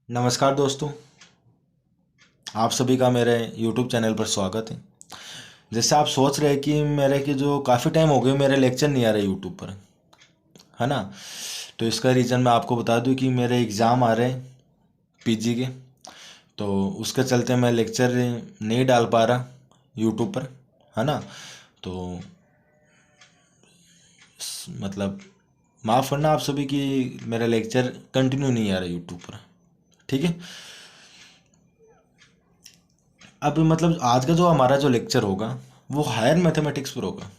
नमस्कार दोस्तों। आप सभी का मेरे YouTube चैनल पर स्वागत है। जैसे आप सोच रहे हैं कि मेरे के जो काफ़ी टाइम हो गए मेरे लेक्चर नहीं आ रहे YouTube पर, है ना। तो इसका रीज़न मैं आपको बता दूं कि मेरे एग्ज़ाम आ रहे हैं पीजी के। तो उसके चलते मैं लेक्चर नहीं डाल पा रहा YouTube पर, है ना। तो मतलब माफ़ करना आप सभी कि मेरा लेक्चर कंटिन्यू नहीं आ रहा YouTube पर। ठीक है। अब मतलब आज का जो हमारा जो लेक्चर होगा वो हायर मैथमेटिक्स पर होगा।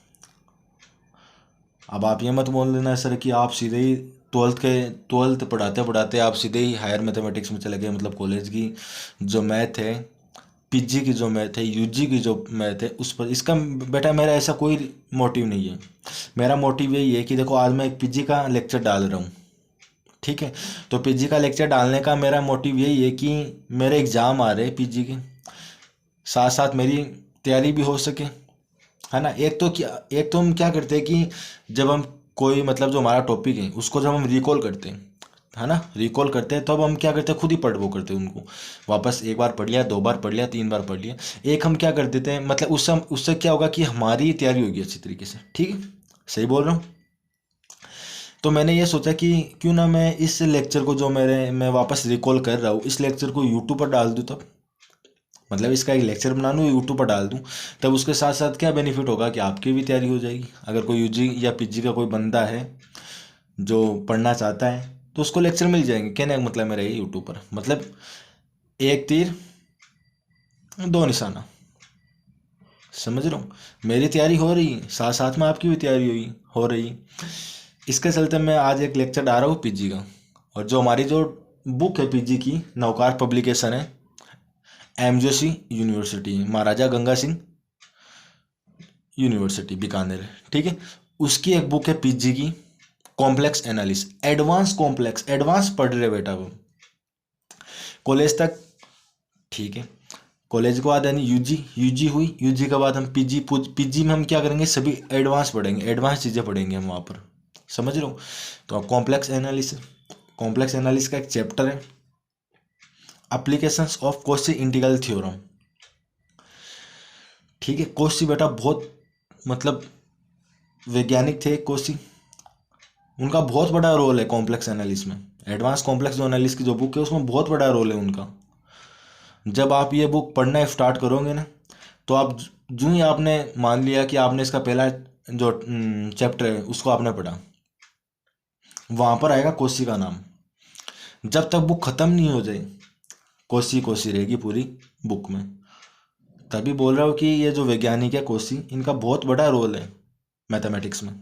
अब आप ये मत बोल देना सर कि आप सीधे ही ट्वेल्थ पढ़ाते पढ़ाते आप सीधे ही हायर मैथमेटिक्स में चले गए। मतलब कॉलेज की जो मैथ है, पीजी की जो मैथ है, यूजी की जो मैथ है उस पर इसका बेटा मेरा ऐसा कोई मोटिव नहीं है। मेरा मोटिव यही है कि देखो आज मैं एक पीजी का लेक्चर डाल रहा हूँ। ठीक है। तो पीजी का लेक्चर डालने का मेरा मोटिव यही है कि मेरे एग्ज़ाम आ रहे हैं पीजी के, साथ साथ मेरी तैयारी भी हो सके, है ना। एक तो हम क्या करते हैं कि जब हम कोई मतलब जो हमारा टॉपिक है उसको जब हम रिकॉल करते हैं, है ना, रिकॉल करते हैं, तो अब हम क्या करते हैं खुद ही पढ़ वो करते हैं उनको वापस। एक बार पढ़ लिया, दो बार पढ़ लिया, तीन बार पढ़ लिया। एक हम क्या कर देते हैं, मतलब उससे क्या होगा कि हमारी तैयारी होगी अच्छी तरीके से। ठीक है, सही बोल रहा हूँ। तो मैंने ये सोचा कि क्यों ना मैं इस लेक्चर को जो मैं वापस रिकॉल कर रहा हूँ इस लेक्चर को यूट्यूब पर डाल दूँ। तब मतलब इसका एक लेक्चर बना लूँ, यूट्यूब पर डाल दूँ। तब उसके साथ साथ क्या बेनिफिट होगा कि आपकी भी तैयारी हो जाएगी। अगर कोई यूजी या पीजी का कोई बंदा है जो पढ़ना चाहता है तो उसको लेक्चर मिल जाएंगे। कहने का मतलब मेरा ये यूट्यूब पर मतलब एक तीर दो निशाना, समझ रहा हूँ। मेरी तैयारी हो रही है, साथ साथ में आपकी भी तैयारी हुई हो रही है। इसके चलते मैं आज एक लेक्चर डाल रहा हूँ पीजी का। और जो हमारी जो बुक है पीजी की, नवकार पब्लिकेशन है, MJC university, Maharaja Ganga Singh university Bikaner. ठीक है। उसकी एक बुक है पीजी की, complex analysis, advance complex, advance पढ़ रहे बेटा वो कॉलेज तक। ठीक है। कॉलेज के बाद यानी यूजी, यूजी हुई, यूजी के बाद हम पीजी, पीजी में हम क्या करेंगे, सभी एडवांस पढ़ेंगे, एडवांस चीज़ें पढ़ेंगे हम वहाँ पर। समझ रहे हो। तो कॉम्प्लेक्स एनालिस, कॉम्प्लेक्स एनालिस का एक चैप्टर है applications of Cauchy integral theorem. ठीक है। कॉशी बेटा बहुत मतलब वैज्ञानिक थे कॉशी, उनका बहुत बड़ा रोल है कॉम्प्लेक्स एनालिस में। एडवांस कॉम्प्लेक्स जो एनालिस की जो बुक है उसमें बहुत बड़ा रोल है उनका। जब आप ये बुक पढ़ना स्टार्ट करोगे ना, तो आप जो ही आपने मान लिया कि आपने इसका पहला जो चैप्टर है उसको आपने पढ़ा, वहां पर आएगा कोसी का नाम। जब तक बुक खत्म नहीं हो जाए कोसी कोसी रहेगी पूरी बुक में। तभी बोल रहा हूँ कि ये जो वैज्ञानिक है कोसी, इनका बहुत बड़ा रोल है मैथमेटिक्स में।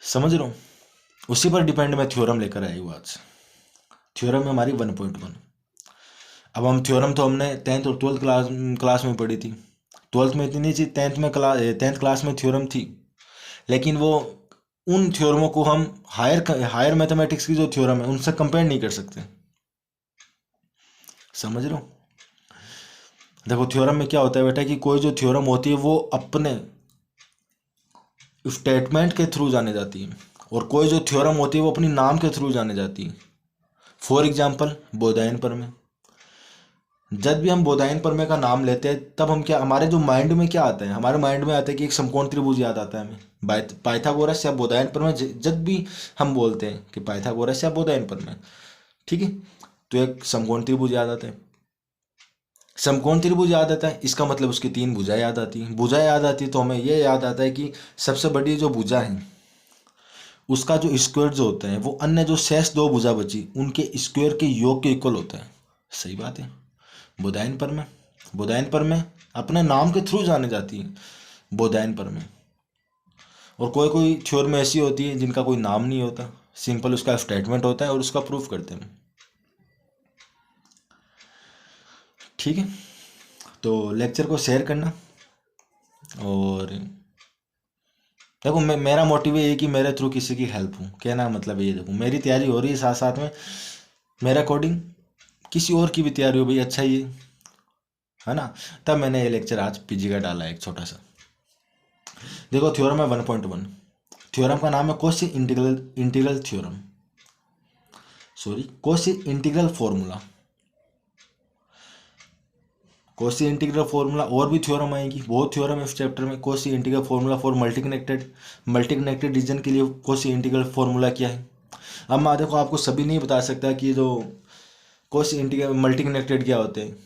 समझ रहा हूँ। उसी पर डिपेंड मैं थ्योरम लेकर आई हूँ आज। थ्योरम है हमारी 1.1। अब हम थ्योरम तो हमने टेंथ और ट्वेल्थ क्लास में पढ़ी थी। ट्वेल्थ में इतनी नहीं थी, टेंथ क्लास में थ्योरम थी। लेकिन वो उन थ्योरमों को हम हायर हायर मैथमेटिक्स की जो थ्योरम है उनसे कंपेयर नहीं कर सकते। समझ रहे हो। देखो थ्योरम में क्या होता है बेटा कि कोई जो थ्योरम होती है वो अपने स्टेटमेंट के थ्रू जाने जाती है, और कोई जो थ्योरम होती है वो अपनी नाम के थ्रू जाने जाती है। फॉर एग्जाम्पल बोधायन प्रमेय। जब भी हम बोधायन प्रमेय का नाम लेते हैं तब हम क्या, हमारे जो माइंड में क्या आता है, हमारे माइंड में आता है कि एक समकोण त्रिभुज याद आता है हमें, पाइथागोरस या बोधायन प्रमेय। जब भी हम बोलते हैं कि पाइथागोरस या बोधायन प्रमेय, ठीक है, तो एक समकोण त्रिभुज याद आता है। समकोण त्रिभुज याद आता है इसका मतलब उसकी तीन भुजाएं याद आती हैं। भुजा याद आती है तो हमें ये याद आता है कि सबसे बड़ी जो भुजा है उसका जो स्क्वायर जो होता है वो अन्य जो शेष दो भुजा बची उनके स्क्वायर के योग के इक्वल होता है। सही बात है। बुधायन पर में, बुधायन पर में अपने नाम के थ्रू जाने जाती है बुधायन पर में। और कोई कोई थ्योरम ऐसी होती है जिनका कोई नाम नहीं होता, सिंपल उसका स्टेटमेंट होता है और उसका प्रूफ करते हैं। ठीक है। तो लेक्चर को शेयर करना। और देखो मेरा मोटिव ये है कि मेरे थ्रू किसी की हेल्प हो। कहना मतलब ये, देखो मेरी तैयारी हो रही है, साथ साथ में मेरे अकॉर्डिंग किसी और की भी तैयारी हो भाई, अच्छा ही है ना। तब मैंने ये लेक्चर आज पीजी का डाला है एक छोटा सा। देखो थ्योरम है 1.1। थ्योरम का नाम है Cauchy integral integral theorem. Sorry, Cauchy integral formula. Cauchy integral formula और भी थ्योरम आएंगी, बहुत थ्योरम है इस चैप्टर में। Cauchy integral formula for multi connected region के लिए कॉशी इंटीग्रल फॉर्मूला क्या है। अब मैं देखो आपको सभी नहीं बता सकता कि जो कॉशी इंटीग्रल मल्टी कनेक्टेड क्या होते हैं,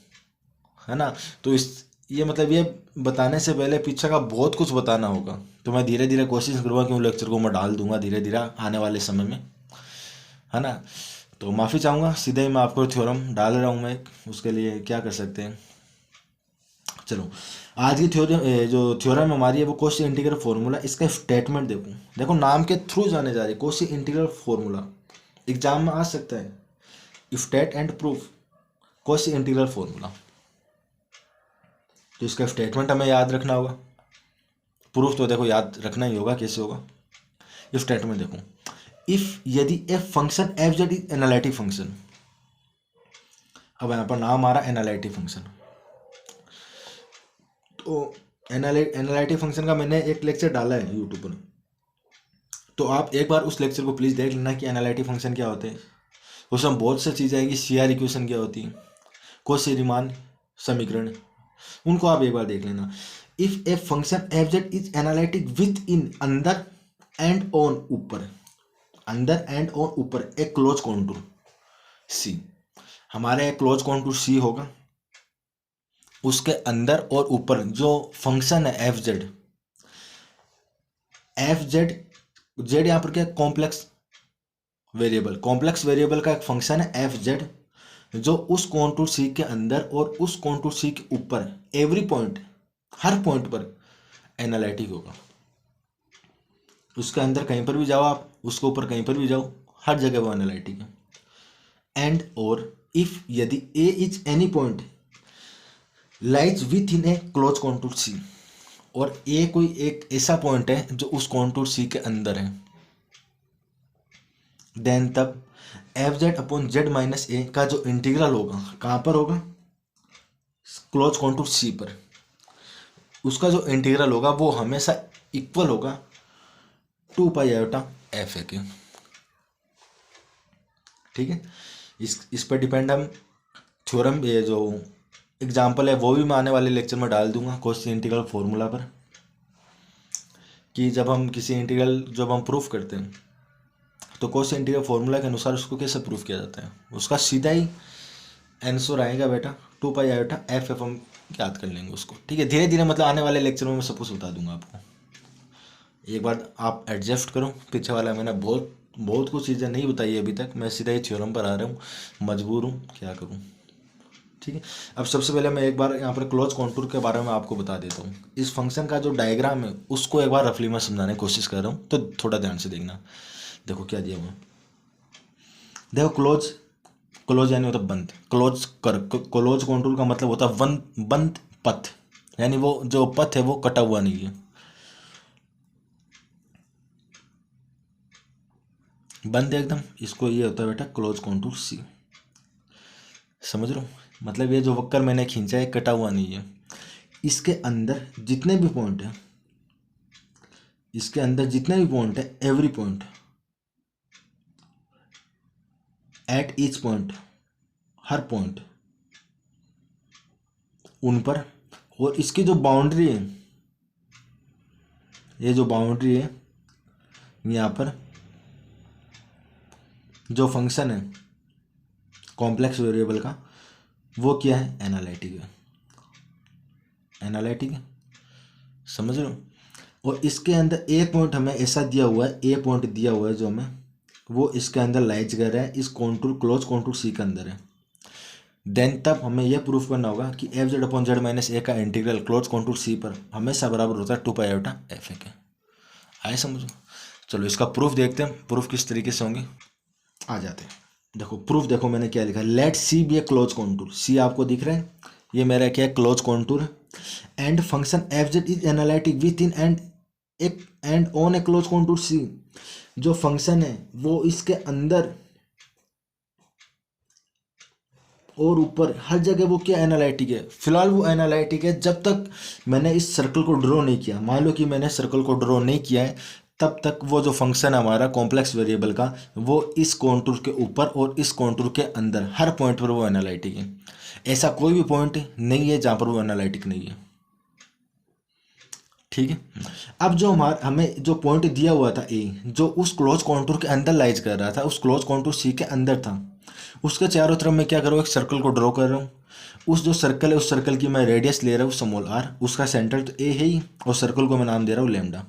है ना। तो इस ये मतलब ये बताने से पहले पीछे का बहुत कुछ बताना होगा। तो मैं धीरे धीरे कोशिश करूँगा कि उन लेक्चर को मैं डाल दूंगा धीरे धीरे आने वाले समय में, है ना। तो माफ़ी चाहूँगा, सीधे ही मैं आपको थ्योरम डाल रहा हूँ मैं, उसके लिए क्या कर सकते हैं। चलो, आज की थ्योरम जो थ्योरम हमारी है वो कॉशी इंटीग्रल फॉर्मूला। इसका स्टेटमेंट देखो, देखो नाम के थ्रू जाने जा रही है कॉशी इंटीग्रल फॉर्मूला, एग्जाम में आ सकता है। State and proof Cauchy integral formula, तो इसका स्टेटमेंट हमें याद रखना होगा, प्रूफ तो देखो याद रखना ही होगा, कैसे होगा। स्टेटमेंट देखो, इफ यदि F function F Z is analytic function. अब यहाँ पर नाम आ रहा है एनालिटिक फंक्शन, तो एनालिटिक फंक्शन का मैंने एक लेक्चर डाला है यूट्यूब पर, तो आप एक बार उस लेक्चर को प्लीज़ देख लेना कि एनालिटिक फंक्शन क्या होते हैं। उसमें बहुत सी चीज़ें आएंगी, सीआर इक्वेशन क्या होती है, कॉची रीमान समीकरण, उनको आप एक बार देख लेना। If a function F Z is analytic with इन अंदर एंड ऑन ऊपर, अंदर एंड ऑन ऊपर एक क्लोज कॉन्टूर सी, हमारे एक क्लोज कॉन्टूर सी होगा, उसके अंदर और ऊपर जो फंक्शन है F Z, F Z, Z यहाँ पर क्या, कॉम्प्लेक्स वेरिएबल, कॉम्प्लेक्स वेरिएबल का एक फंक्शन है एफ जेड, जो उस कॉन्टूर सी के अंदर और उस कॉन्टूर सी के ऊपर एवरी पॉइंट, हर पॉइंट पर एनालिटिक होगा। उसके अंदर कहीं पर भी जाओ आप, उसके ऊपर कहीं पर भी जाओ, हर जगह वो एनालिटिक है। एंड और इफ यदि A is any point lies within a close contour C, और ए कोई एक ऐसा पॉइंट है जो उस कॉन्टूर सी के अंदर है, देन तब F Z upon Z minus A का जो इंटीग्रल होगा कहाँ पर होगा, क्लोज कॉन्टूर सी पर, उसका जो इंटीग्रल होगा वो हमेशा इक्वल होगा 2 पाई आयोटा एफ ए के। ठीक है, इस पर डिपेंड हम थ्योरम, ये जो एग्जाम्पल है वो भी मैं आने वाले लेक्चर में डाल दूंगा कॉची इंटीग्रल फॉर्मूला पर, कि जब हम किसी इंटीग्रल जब हम प्रूफ करते हैं तो कॉची इंटीग्रल फॉर्मूला के अनुसार उसको कैसे प्रूफ किया जाता है, उसका सीधा ही आंसर आएगा बेटा 2 पाई आयोटा एफ एफ, हम याद कर लेंगे उसको। ठीक है, धीरे धीरे मतलब आने वाले लेक्चर में मैं सब कुछ बता दूंगा आपको। एक बार आप एडजस्ट करो, पीछे वाला मैंने बहुत बहुत कुछ चीज़ें नहीं बताई अभी तक, मैं सीधा ही थ्योरम पर आ रहा हूँ, मजबूर हूँ, क्या करूँ। ठीक है, अब सबसे पहले मैं एक बार यहाँ पर क्लोज कॉन्टूर के बारे में आपको बता देता हूँ। इस फंक्शन का जो डायग्राम है उसको एक बार रफली मैं समझाने की कोशिश कर रहा हूँ, तो थोड़ा ध्यान से देखना। देखो क्या दिया हुआ, देखो क्लोज, क्लोज यानी होता बंद, क्लोज कर, क्लोज कॉन्टूर का मतलब होता बंद पथ, यानी वो जो पथ है वो कटा हुआ नहीं है, बंद एकदम, इसको ये होता है बेटा क्लोज कॉन्टूर सी। समझ लो, मतलब ये जो वक्र मैंने खींचा है कटा हुआ नहीं है, इसके अंदर जितने भी पॉइंट है, इसके अंदर जितने भी पॉइंट है, every point at each point, her point उन पर, और इसकी जो बाउंड्री है, ये जो बाउंड्री है यहाँ पर जो फंक्शन है कॉम्प्लेक्स वेरिएबल का, वो क्या है, एनालिटिक है, एनालिटिक है, समझ लो। और इसके अंदर एक पॉइंट हमें ऐसा दिया हुआ है, ए पॉइंट दिया हुआ है जो हमें, वो इसके अंदर लाइज कर रहा है, इस कॉन्टूर क्लोज कॉन्टूर सी के अंदर है। देन तब हमें यह प्रूफ करना होगा कि F Z upon Z minus A का इंटीग्रल क्लोज कॉन्टूर सी पर हमेशा बराबर होता है 2 पाई आयोटा एफ ए के। आए समझो। चलो इसका प्रूफ देखते हैं, प्रूफ किस तरीके से होंगे, आ जाते हैं। देखो प्रूफ, देखो मैंने क्या लिखा है, let C be a close contour, C आपको दिख रहा है, ये मेरा क्या है, close contour, and function F Z is analytic within and on a close contour C, जो फंक्शन है वो इसके अंदर और ऊपर हर जगह वो क्या एनालिटिक है। फिलहाल वो एनालिटिक है जब तक मैंने इस सर्कल को ड्रॉ नहीं किया। मान लो कि मैंने सर्कल को ड्रॉ नहीं किया है, तब तक वो जो फंक्शन है हमारा कॉम्प्लेक्स वेरिएबल का, वो इस कॉन्टूर के ऊपर और इस कॉन्टूर के अंदर हर पॉइंट पर वो एनालिटिक है। ऐसा कोई भी पॉइंट नहीं है जहाँ पर वो एनालिटिक नहीं है। ठीक है। अब जो हमें जो पॉइंट दिया हुआ था ए, जो उस क्लोज कॉन्टूर के अंदर लाइज कर रहा था, उस क्लोज कॉन्टूर सी के अंदर था, उसके चारों तरफ मैं क्या कर रहा हूँ, एक सर्कल को ड्रॉ कर रहा हूँ। उस जो सर्कल है उस सर्कल की मैं रेडियस ले रहा हूँ स्मॉल आर, उसका सेंटर तो ए है ही, और सर्कल को मैं नाम दे रहा हूँ लैम्डा।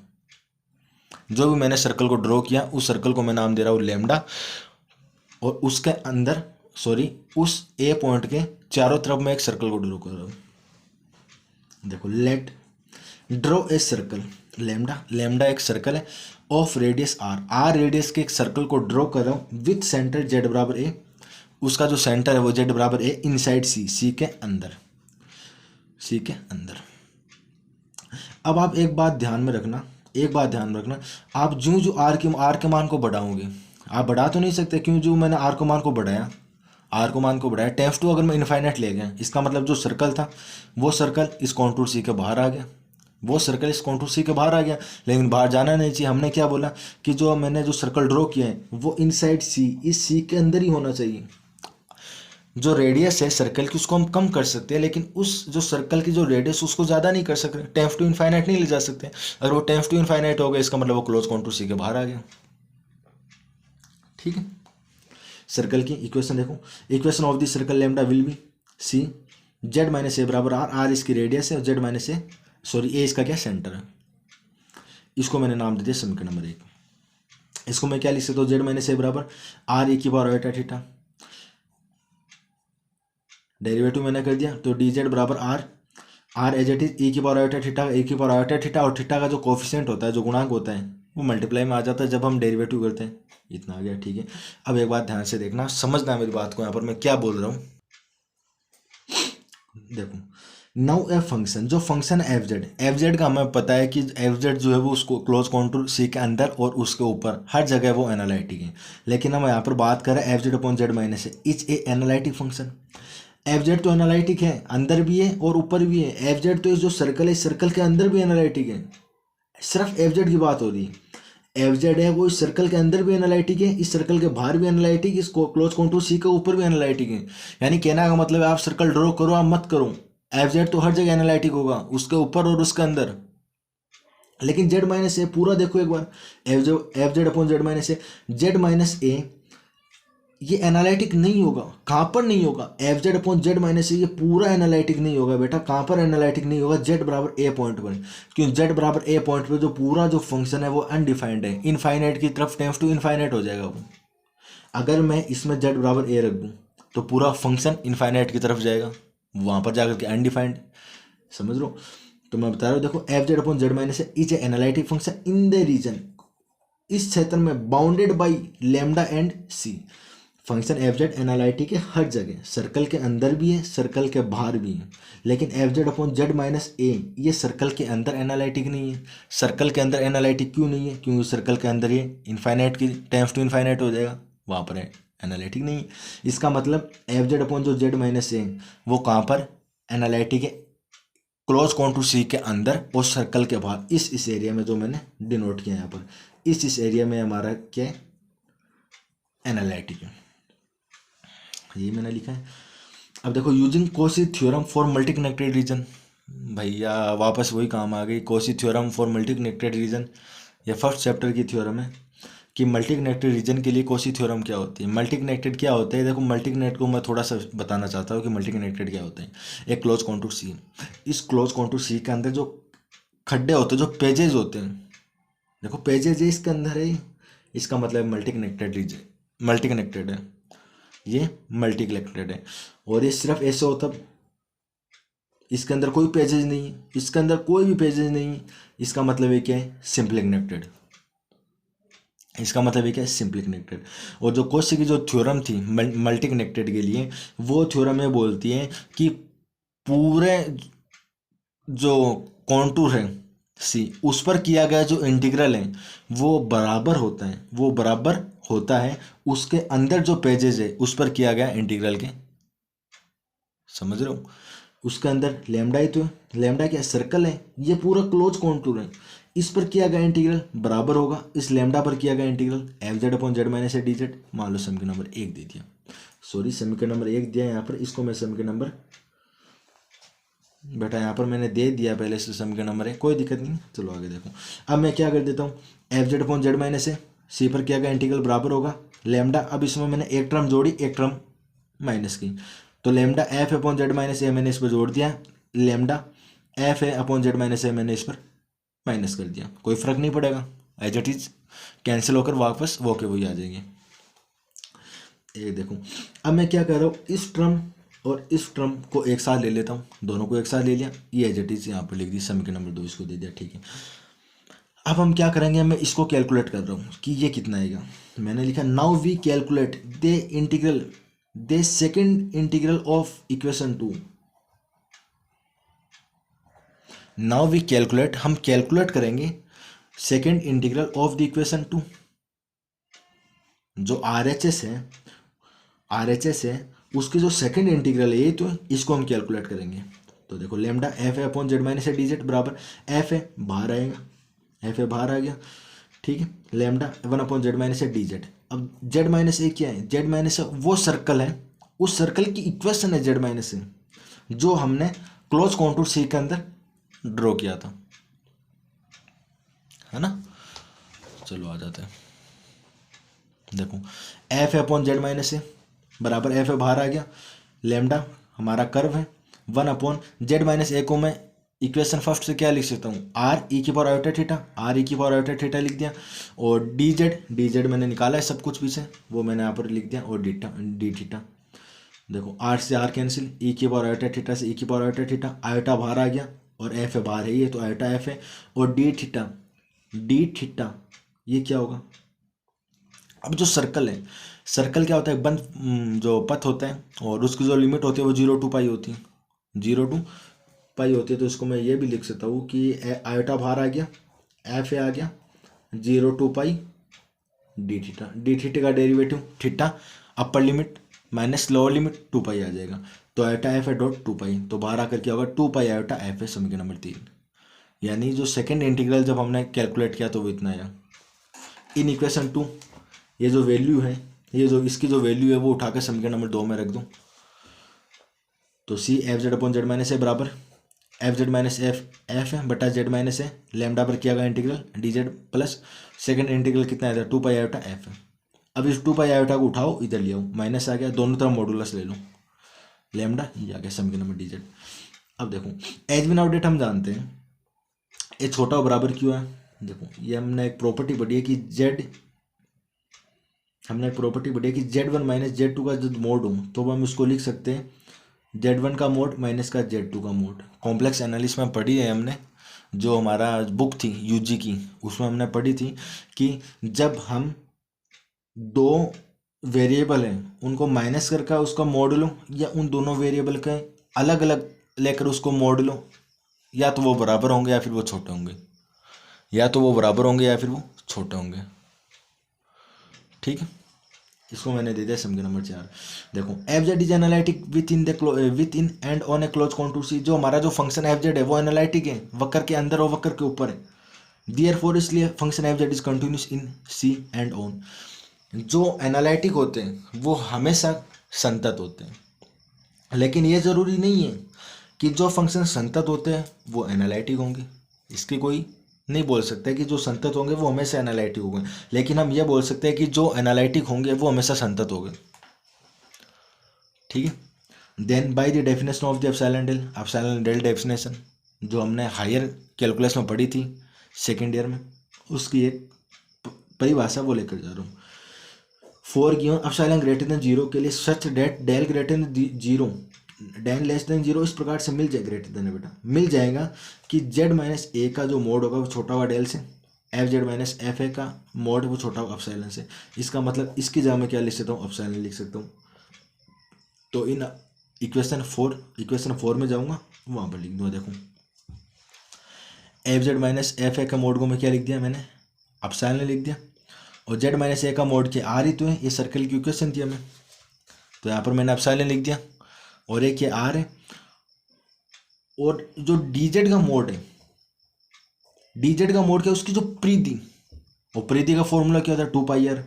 जो भी मैंने सर्कल को ड्रॉ किया उस सर्कल को मैं नाम दे रहा हूँ लैम्डा, और उसके अंदर सॉरी उस ए पॉइंट के चारों तरफ मैं एक सर्कल को ड्रॉ कर रहा हूँ। देखो, let draw a circle lambda, lambda एक सर्कल है of radius R, R radius के एक सर्कल को ड्रॉ कर रहा हूँ विथ सेंटर जेड बराबर ए, उसका जो सेंटर है वो जेड बराबर ए इनसाइड सी, सी के अंदर, सी के अंदर। अब आप एक बात ध्यान में रखना, एक बात ध्यान में रखना, आप जो जो आर के मान को बढ़ाओगे, आप बढ़ा तो नहीं सकते, क्यों, जो मैंने आर को मान को बढ़ाया, आर को मान को बढ़ाया, टेंस टू अगर मैं इनफाइनाइट ले गया, इसका मतलब जो सर्कल था वो सर्कल इस कॉन्टूर सी के बाहर आ गया, वो सर्कल इस कॉन्टूर सी के बाहर आ गया, लेकिन बाहर जाना नहीं चाहिए। हमने क्या बोला कि जो मैंने जो सर्कल ड्रॉ किया है वो इनसाइड सी, इस सी के अंदर ही होना चाहिए। जो रेडियस है सर्कल की उसको हम कम कर सकते हैं, लेकिन उस जो सर्कल की जो रेडियस उसको ज़्यादा नहीं कर सकते, टेंस टू इनफाइनाइट नहीं ले जा सकते। अगर वो टेंस टू इनफाइनाइट हो गया इसका मतलब वो क्लोज कॉन्टूर सी के बाहर आ गया। ठीक है। सर्कल की इक्वेशन देखो, equation of the circle lambda will be C Z minus A बराबर आर, आर इसकी रेडियस है और Z minus A sorry A इसका क्या सेंटर है। इसको मैंने नाम दे दिया समीकरण नंबर 1। इसको मैं क्या लिख सकता हूँ, जेड माइनस ए बराबर आर ए की पावर आयोटा थीटा, डेरिवेटिव मैंने कर दिया तो डी जेड बराबर R, R as it is a की पावर आयोटा थीटा, ए की पावर आयोटा थीटा, और थीटा का जो कोफिशिएंट होता है, जो गुणांक होता है, वो मल्टीप्लाई में आ जाता है जब हम डेरिवेटिव करते हैं। इतना आ गया। ठीक है। अब एक बात ध्यान से देखना, समझना मेरी बात को, यहाँ पर मैं क्या बोल रहा हूँ। देखो, नाउ ए फंक्शन, जो function F Z, F Z का हमें पता है कि एफ जेड जो है वो उसको क्लोज कॉन्टूर सी के अंदर और उसके ऊपर हर जगह वो एनालिटिक है, लेकिन हम यहाँ पर बात कर रहे हैं F Z upon Z minus है, is a analytic function. F Z तो एनालिटिक है, अंदर भी है और ऊपर भी है। एफ जेड तो इस जो सर्कल है, सर्कल के अंदर भी एनालिटिक है, सिर्फ एफ जेड की बात हो रही है। एफ जेड है वो इस सर्कल के अंदर भी एनालिटिक है, इस सर्कल के बाहर भी एनालिटिक, इस क्लोज कॉन्टूर सी के ऊपर भी एनालिटिक है। यानी कहना का मतलब है आप सर्कल ड्रॉ करो आप मत करो, एफ जेड तो हर जगह एनालिटिक होगा, उसके ऊपर और उसके अंदर। लेकिन जेड माइनस ए पूरा देखो एक बार, F Z upon Z minus A, Z minus A ये एनालिटिक नहीं होगा। कहाँ पर नहीं होगा, F Z upon Z minus A ये पूरा एनालिटिक नहीं होगा बेटा। कहाँ पर एनालिटिक नहीं होगा, जेड बराबर ए पॉइंट पर, क्योंकि जेड बराबर ए पॉइंट पर जो पूरा जो फंक्शन है वो अनडिफाइंड है, इनफाइनाइट की तरफ टेंस टू इनफाइनाइट हो जाएगा वो। अगर मैं इसमें जेड बराबर ए रख दूँ तो पूरा फंक्शन इनफाइनाइट की तरफ जाएगा, वहाँ पर जाकर के अनडिफाइंड। समझ लो, तो मैं बता रहा हूँ, देखो F Z upon Z minus A is a analytic function in the region, इस क्षेत्र में bounded by lambda and C. Function F Z analytic है हर जगह, सर्कल के अंदर भी है सर्कल के बाहर भी है, लेकिन F Z upon Z minus A ये सर्कल के अंदर एनालिटिक नहीं है। सर्कल के अंदर एनालिटिक क्यों नहीं है, क्योंकि सर्कल के अंदर ये इनफाइनाइट की टेंस टू इनफाइनाइट हो जाएगा, वहाँ पर एनालिटिक नहीं है। इसका मतलब एफ जेड अपॉन जो जेड माइनस ए वो कहाँ पर एनालिटिक है, क्लोज कॉन्टूर सी के अंदर और सर्कल के बाहर, इस एरिया में जो मैंने डिनोट किया यहाँ पर, इस एरिया में हमारा क्या है, एनालिटिक है, ये मैंने लिखा है। अब देखो, using Cauchy theorem for multi connected region, भैया वापस वही काम आ गई, Cauchy theorem for multi connected region. ये फर्स्ट चैप्टर की थ्योरम है कि मल्टी कनेक्टेड रीजन के लिए कॉची थ्योरम क्या होती है, मल्टी कनेक्टेड क्या होता है। देखो, मल्टी कनेक्ट को मैं थोड़ा सा बताना चाहता हूँ कि मल्टी कनेक्टेड क्या होता है। एक क्लोज कॉन्टूर सी, इस क्लोज कॉन्टूर सी के अंदर जो खड्डे होते हैं, जो पेजेज होते हैं, देखो पेजेज है इसके अंदर है, इसका मतलब multi connected region, multi connected है, ये मल्टी कनेक्टेड है। और ये सिर्फ ऐसे होता, इसके अंदर कोई पेजेज नहीं है, इसके अंदर कोई भी पेजेज नहीं है, इसका मतलब ये क्या है, सिंपली कनेक्टेड, इसका मतलब ये क्या है, सिंपली कनेक्टेड। और जो कॉची की जो थ्योरम थी मल्टी कनेक्टेड के लिए, वो थ्योरम ये बोलती है कि पूरे जो कॉन्टूर है सी उस पर किया गया जो इंटीग्रल है वो बराबर होता है, वो बराबर होता है उसके अंदर जो पेजेज है उस पर किया गया इंटीग्रल के। समझ रहे हो, उसके अंदर लैम्डा ही तो है, लैम्डा क्या सर्कल है, ये पूरा क्लोज कॉन्टूर है, इस पर किया गया इंटीग्रल बराबर होगा इस लेमडा पर किया गया integral F Z upon Z minus A D Z. मान लो समीकरण नंबर 1 दे दिया, सॉरी समीकरण नंबर 1 दिया यहाँ पर, इसको मैं समीकरण नंबर, बेटा यहाँ पर मैंने दे दिया पहले से समीकरण नंबर 1, कोई दिक्कत नहीं। चलो आगे देखो, अब मैं क्या कर देता हूँ, F Z upon Z minus A C पर किया गया इंटीग्रल बराबर होगा लेमडा। अब इसमें मैंने एक टर्म जोड़ी एक टर्म माइनस की, तो lambda F upon Z minus A मैंने इस पर जोड़ दिया, लेमडा एफ है अपॉन जेड माइनस ए मैंने इस पर माइनस कर दिया, कोई फर्क नहीं पड़ेगा, एज इट इज कैंसिल होकर वापस वो के वही आ जाएंगे। ये देखो, अब मैं क्या कर रहा हूँ, इस टर्म और इस टर्म को एक साथ ले लेता हूँ, दोनों को एक साथ ले लिया, ये एज इट इज यहाँ पर लिख दी, समीकरण नंबर 2 इसको दे दिया, ठीक है। अब हम क्या करेंगे, मैं इसको कैलकुलेट कर रहा हूँ कि ये कितना आएगा। मैंने लिखा now we calculate the integral the second integral of equation 2। Now we calculate, हम कैलकुलेट करेंगे second integral of the equation 2। जो RHS है, RHS है उसकी जो सेकंड इंटीग्रल है तो इसको हम कैलकुलेट करेंगे। तो देखो लेमडा एफ है upon Z minus A D Z बराबर, एफ है बाहर आएगा, एफ है बाहर आ गया, ठीक है, lambda 1 upon Z minus A D Z. अब जेड माइनस ए क्या है, जेड माइनस वो सर्कल है, उस सर्कल की इक्वेशन है जेड माइनस ए जो हमने क्लोज कॉन्टूर सी के अंदर ड्रॉ किया था, है ना। चलो आ जाते हैं, देखो एफ है अपॉन जेड माइनस ए बराबर, एफ है बाहर आ गया, लेमडा हमारा कर्व है 1 अपॉन जेड माइनस ए को मैं इक्वेशन फर्स्ट से क्या लिख सकता हूँ, आर ई की power iota theta, R E की पावर आयोटा थीटा लिख दिया, और डी जेड मैंने निकाला है सब कुछ पीछे, वो मैंने यहाँ पर लिख दिया, और डी थीटा। देखो आर से आर कैंसिल, ई की पावर आयोटा थीटा से ई की पावर आयोटा थीटा, आयोटा बाहर आ गया और एफ है बाहर है ये, तो आयोटा एफ है, और डी थीटा ये क्या होगा। अब जो सर्कल है, सर्कल क्या होता है, बंद जो पथ होता है और उसकी जो लिमिट होती है वो 0 to पाई होती है, 0 to पाई होती है। तो इसको मैं ये भी लिख सकता हूँ कि आयोटा बाहर आ गया, एफ आ गया 0 to पाई डी थीटा का derivative theta upper limit minus lower limit 2 पाई आ जाएगा, तो आयोटा एफ है डॉट 2 पाई, तो बाहर आकर क्या होगा 2 पाई आयोटा एफ है, समीकरण नंबर 3। यानी जो सेकेंड इंटीग्रल जब हमने कैलकुलेट किया तो वो इतना आया। इन इक्वेशन 2 ये जो वैल्यू है, ये जो इसकी जो वैल्यू है वो उठाकर समीकरण नंबर 2 में रख दूं, तो C F Z upon Z minus A बराबर एफ जेड माइनस एफ है बटा जेड माइनस ए, लेमडा पर किया गया integral D Z plus second integral कितना आया था 2 पाई आयोटा एफ है। अब इस 2 पाई आयोटा को उठाओ, इधर ले आओ, माइनस आ गया, दोनों तरफ मॉडुलस ले लो, लेमडा ये आ गया समीकरण नंबर डी जेड। अब देखो एज बिन आउट डेट हम जानते हैं ये छोटा बराबर क्यों है। देखो ये हमने एक प्रॉपर्टी पढ़ी है कि Z1 माइनस Z2 का जब मोड हो तो हम इसको लिख सकते हैं Z1 का मोड माइनस का Z2 का मोड। कॉम्प्लेक्स एनालिसिस में पढ़ी है हमने, जो हमारा बुक थी यूजी की, उसमें हमने पढ़ी थी कि जब हम दो वेरिएबल हैं उनको माइनस करके उसका मोड लो, या उन दोनों वेरिएबल के अलग अलग लेकर उसको मोड लो, या तो वो बराबर होंगे या फिर वो छोटे होंगे, या तो वो बराबर होंगे या फिर वो छोटे होंगे, ठीक है। इसको मैंने दे दिया समीकरण नंबर 4। देखो F Z is analytic within and on a close contour C. जो हमारा जो फंक्शन एफ जेड है वो एनालिटिक है, वक्र के अंदर और वक्र के ऊपर है, देयरफॉर इसलिए function F Z is continuous in C and on. जो एनालिटिक होते हैं वो हमेशा संतत होते हैं, लेकिन ये जरूरी नहीं है कि जो फंक्शन संतत होते हैं वो एनालिटिक होंगे। इसकी कोई नहीं बोल सकते कि जो संतत होंगे वो हमेशा एनालिटिक होंगे, लेकिन हम ये बोल सकते हैं कि जो एनालिटिक होंगे वो हमेशा संतत होंगे, ठीक है। Then by the definition of the epsilon del definition जो हमने हायर कैलकुलस में पढ़ी थी सेकेंड ईयर में, उसकी एक परिभाषा वो लेकर जा रहा हूँ। For given epsilon greater than 0 के लिए such that delta greater than 0 then less than 0 इस प्रकार से मिल जाए, ग्रेटर देन बेटा मिल जाएगा कि जेड माइनस ए का जो मोड होगा वो छोटा हुआ डेल से, F Z minus F A का मोड वो छोटा हुआ एप्सिलॉन से। इसका मतलब इसकी जगह मैं क्या लिख सकता हूँ, एप्सिलॉन लिख सकता हूँ। तो इन इक्वेशन 4 में जाऊँगा वहाँ पर लिख दूँगा, देखो F Z minus F A का मोड को मैं क्या लिख दिया, मैंने एप्सिलॉन लिख दिया, और जेड माइनस ए का मोड के आर ही तो है, ये सर्कल की इक्वेशन थी हमें, तो यहाँ पर मैंने एप्सिलॉन लिख दिया, और एक ये आर है। और जो डी जेड का मोड है, dz का मोड क्या है, उसकी जो परिधि, और परिधि का फॉर्मूला क्या होता है, 2 पाई आर।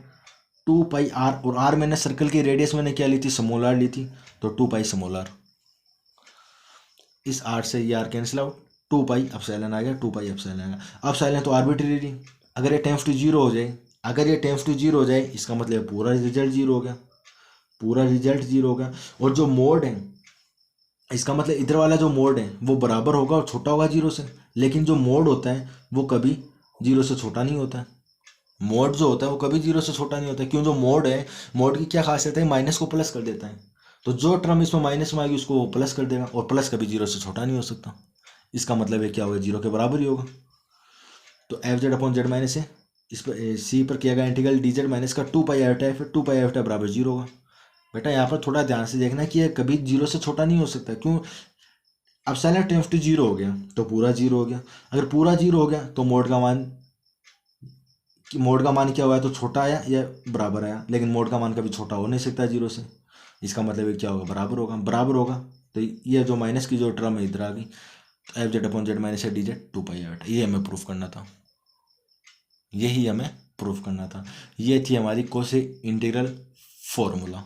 2 पाई आर, और आर मैंने सर्कल की रेडियस मैंने क्या ली थी, स्मॉल आर ली थी, तो 2 पाई स्मॉल आर। इस आर से ये R cancel out, 2 pi epsilon आ गया, 2 पाई एप्सिलॉन आ गया। एप्सिलॉन तो आर्बिट्रेरी, अगर ये टेंड्स टू जीरो हो जाए, अगर ये टेंड्स टू जीरो हो जाए, इसका मतलब पूरा रिजल्ट जीरो हो गया, पूरा रिजल्ट जीरो हो गया। और जो मोड है, इसका मतलब इधर वाला जो मोड है वो बराबर होगा और छोटा होगा जीरो से, लेकिन जो मोड होता है वो कभी जीरो से छोटा नहीं होता है। मोड जो होता है वो कभी जीरो से छोटा नहीं होता है, क्यों, जो मोड है, मोड की क्या खासियत है, माइनस को प्लस कर देता है। तो जो टर्म इसमें माइनस में आएगी उसको वो प्लस कर देगा, और प्लस कभी जीरो से छोटा नहीं हो सकता। इसका मतलब है क्या होगा, जीरो के बराबर ही होगा। तो F Z upon Z minus है, इस पर सी पर किया गया इंटीग्रल डी जेड माइनस का 2 पाई है, फिर 2 पाई बराबर जीरो होगा। बेटा यहाँ पर थोड़ा ध्यान से देखना कि ये कभी जीरो से छोटा नहीं हो सकता, क्यों, अब साइलेंट टेंड्स टू जीरो हो गया तो पूरा जीरो हो गया। अगर पूरा जीरो हो गया तो मोड का मान क्या हुआ है, तो छोटा आया या बराबर आया, लेकिन मोड का मान कभी छोटा हो नहीं सकता जीरो से। इसका मतलब ये क्या होगा, बराबर होगा, बराबर होगा। तो ये जो माइनस की जो टर्म है इधर आ गई, F Z upon Z minus D Z 2 pi R, ये हमें प्रूफ करना था, यही हमें प्रूफ करना था। ये थी हमारी कोसे इंटीग्रल फॉर्मूला।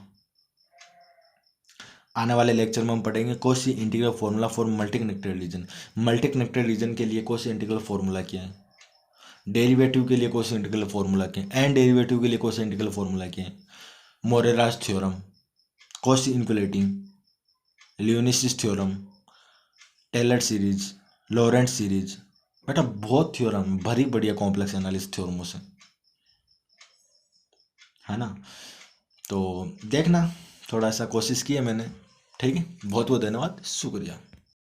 आने वाले लेक्चर में हम पढ़ेंगे Cauchy integral formula for multi connected region. Multi connected region के लिए कोसी इंटीग्रल फॉर्मूला क्या है, डेरिवेटिव के लिए कोसी इंटीग्रल फॉर्मूला क्या है, एंड डेरिवेटिव के लिए कोसी इंटीग्रल फॉर्मूला क्या है, Morera's theorem, Cauchy inequality, Liouville's theorem, Taylor series, Laurent series. बेटा बहुत थ्योरम, भरी बढ़िया कॉम्प्लेक्स एनालिसिस थ्योरमों से, है ना। तो देखना, थोड़ा सा कोशिश की है मैंने, ठीक है। बहुत बहुत धन्यवाद, शुक्रिया।